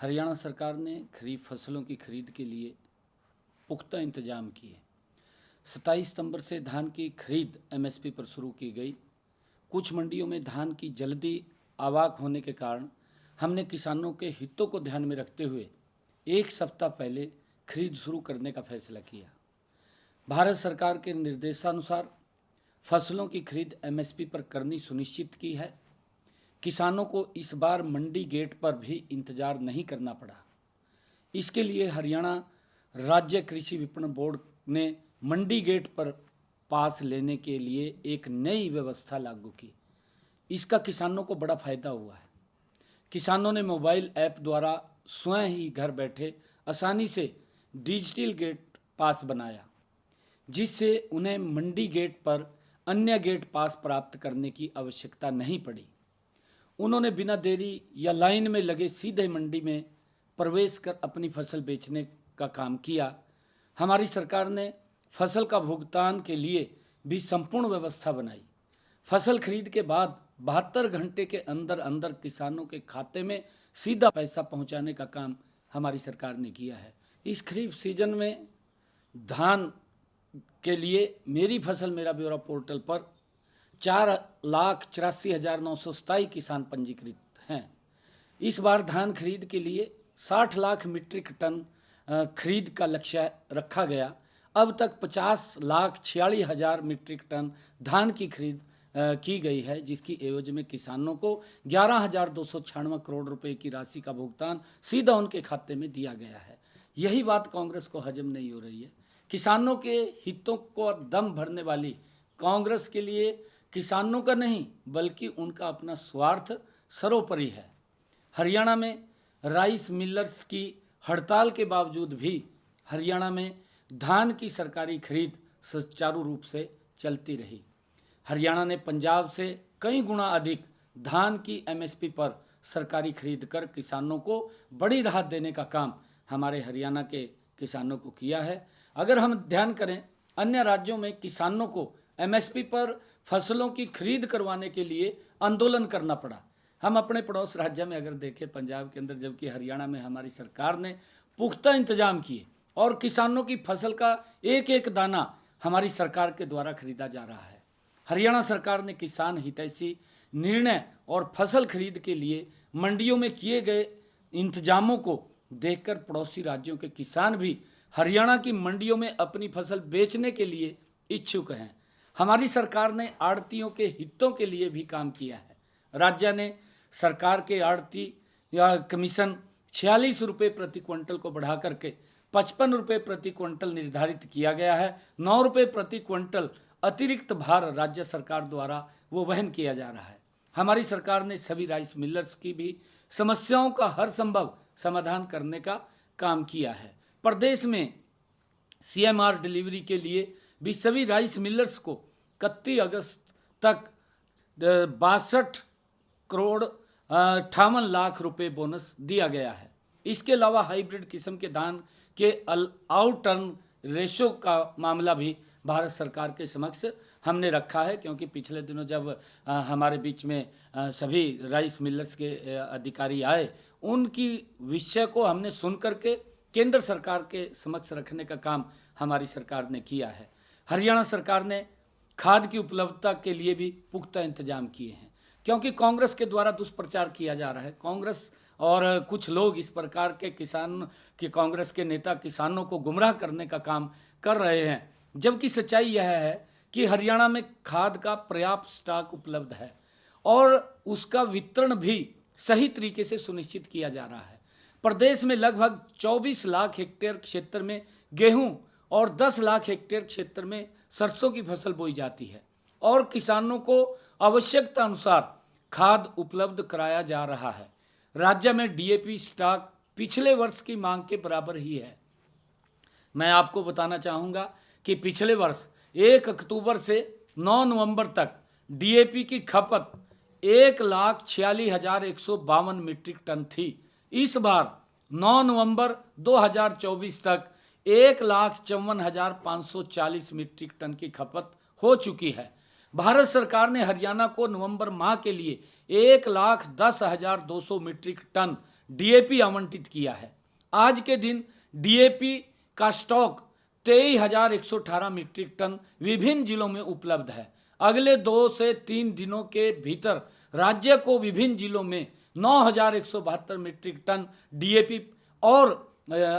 हरियाणा सरकार ने खरीफ फसलों की खरीद के लिए पुख्ता इंतजाम किए। 27 सितंबर से धान की खरीद एमएसपी पर शुरू की गई। कुछ मंडियों में धान की जल्दी आवाक होने के कारण हमने किसानों के हितों को ध्यान में रखते हुए एक सप्ताह पहले खरीद शुरू करने का फैसला किया। भारत सरकार के निर्देशानुसार फसलों की खरीद एमएसपी पर करनी सुनिश्चित की है। किसानों को इस बार मंडी गेट पर भी इंतजार नहीं करना पड़ा। इसके लिए हरियाणा राज्य कृषि विपणन बोर्ड ने मंडी गेट पर पास लेने के लिए एक नई व्यवस्था लागू की। इसका किसानों को बड़ा फायदा हुआ है। किसानों ने मोबाइल ऐप द्वारा स्वयं ही घर बैठे आसानी से डिजिटल गेट पास बनाया, जिससे उन्हें मंडी गेट पर अन्य गेट पास प्राप्त करने की आवश्यकता नहीं पड़ी। उन्होंने बिना देरी या लाइन में लगे सीधे मंडी में प्रवेश कर अपनी फसल बेचने का काम किया। हमारी सरकार ने फसल का भुगतान के लिए भी संपूर्ण व्यवस्था बनाई। फसल खरीद के बाद 72 घंटे के अंदर अंदर किसानों के खाते में सीधा पैसा पहुंचाने का काम हमारी सरकार ने किया है। इस खरीफ सीजन में धान के लिए मेरी फसल मेरा ब्यौरा पोर्टल पर 4,84,927 किसान पंजीकृत हैं। इस बार धान खरीद के लिए 60 लाख मीट्रिक टन खरीद का लक्ष्य रखा गया। अब तक 50,46,000 मीट्रिक टन धान की खरीद की गई है, जिसकी एवज में किसानों को 11,296 करोड़ रुपए की राशि का भुगतान सीधा उनके खाते में दिया गया है। यही बात कांग्रेस को हजम नहीं हो रही है। किसानों के हितों को दम भरने वाली कांग्रेस के लिए किसानों का नहीं बल्कि उनका अपना स्वार्थ सर्वोपरि है। हरियाणा में राइस मिलर्स की हड़ताल के बावजूद भी हरियाणा में धान की सरकारी खरीद सुचारू रूप से चलती रही। हरियाणा ने पंजाब से कई गुना अधिक धान की एमएसपी पर सरकारी खरीद कर किसानों को बड़ी राहत देने का काम हमारे हरियाणा के किसानों को किया है। अगर हम ध्यान करें, अन्य राज्यों में किसानों को एमएसपी पर फसलों की खरीद करवाने के लिए आंदोलन करना पड़ा। हम अपने पड़ोस राज्य में अगर देखें, पंजाब के अंदर, जबकि हरियाणा में हमारी सरकार ने पुख्ता इंतजाम किए और किसानों की फसल का एक एक दाना हमारी सरकार के द्वारा खरीदा जा रहा है। हरियाणा सरकार ने किसान हितैषी निर्णय और फसल खरीद के लिए मंडियों में किए गए इंतजामों को देखकर पड़ोसी राज्यों के किसान भी हरियाणा की मंडियों में अपनी फसल बेचने के लिए इच्छुक हैं। हमारी सरकार ने आड़तियों के हितों के लिए भी काम किया है। राज्य ने सरकार के आड़ती या कमीशन 46 रुपये प्रति क्विंटल को बढ़ा करके 55 रुपये प्रति क्विंटल निर्धारित किया गया है। 9 रुपये प्रति क्विंटल अतिरिक्त भार राज्य सरकार द्वारा वो वहन किया जा रहा है। हमारी सरकार ने सभी राइस मिलर्स की भी समस्याओं का हर संभव समाधान करने का काम किया है। प्रदेश में सीएमआर डिलीवरी के लिए भी सभी राइस मिलर्स को 31 अगस्त तक 62 करोड़ 58 लाख रुपए बोनस दिया गया है। इसके अलावा हाइब्रिड किस्म के धान के आउट टर्न रेशो का मामला भी भारत सरकार के समक्ष हमने रखा है, क्योंकि पिछले दिनों जब हमारे बीच में सभी राइस मिलर्स के अधिकारी आए, उनकी विषय को हमने सुन करके केंद्र सरकार के समक्ष रखने का काम हमारी सरकार ने किया है। हरियाणा सरकार ने खाद की उपलब्धता के लिए भी पुख्ता इंतजाम किए हैं, क्योंकि कांग्रेस के द्वारा दुष्प्रचार किया जा रहा है। कांग्रेस और कुछ लोग इस प्रकार के कांग्रेस के नेता किसानों को गुमराह करने का काम कर रहे हैं, जबकि सच्चाई यह है कि हरियाणा में खाद का पर्याप्त स्टॉक उपलब्ध है और उसका वितरण भी सही तरीके से सुनिश्चित किया जा रहा है। प्रदेश में लगभग 24 लाख हेक्टेयर क्षेत्र में गेहूं और 10 लाख हेक्टेयर क्षेत्र में सरसों की फसल बोई जाती है और किसानों को आवश्यकता अनुसार खाद उपलब्ध कराया जा रहा है। राज्य में डीएपी स्टॉक पिछले वर्ष की मांग के बराबर ही है। मैं आपको बताना चाहूँगा कि पिछले वर्ष 1 अक्टूबर से 9 नवंबर तक डीएपी की खपत 1,46,152 मीट्रिक टन थी। इस बार 9 नवंबर 2024 तक 1,54,540 मीट्रिक टन की खपत हो चुकी है। भारत सरकार ने हरियाणा को नवंबर माह के लिए 1,10,200 मीट्रिक टन डीएपी आवंटित किया है। आज के दिन डीएपी का स्टॉक 23,118 मीट्रिक टन विभिन्न जिलों में उपलब्ध है। अगले 2 से 3 दिनों के भीतर राज्य को विभिन्न जिलों में 9,172 मीट्रिक टन डीएपी और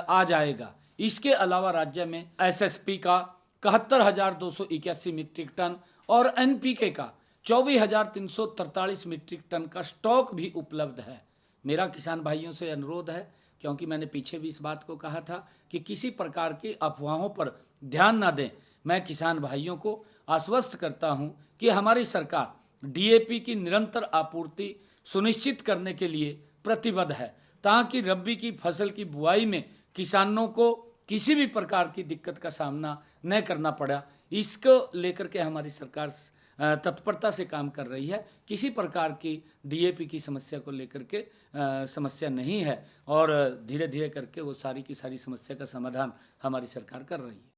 आ जाएगा। इसके अलावा राज्य में एसएसपी का 71,281 मीट्रिक टन और एनपीके का 24,343 मीट्रिक टन का स्टॉक भी उपलब्ध है। मेरा किसान भाइयों से अनुरोध है, क्योंकि मैंने पीछे भी इस बात को कहा था कि किसी प्रकार की अफवाहों पर ध्यान ना दें। मैं किसान भाइयों को आश्वस्त करता हूं कि हमारी सरकार डीएपी की निरंतर आपूर्ति सुनिश्चित करने के लिए प्रतिबद्ध है, ताकि रबी की फसल की बुआई में किसानों को किसी भी प्रकार की दिक्कत का सामना न करना पड़ा। इसको लेकर के हमारी सरकार तत्परता से काम कर रही है। किसी प्रकार की डीएपी की समस्या को लेकर के समस्या नहीं है और धीरे धीरे करके वो सारी की सारी समस्या का समाधान हमारी सरकार कर रही है।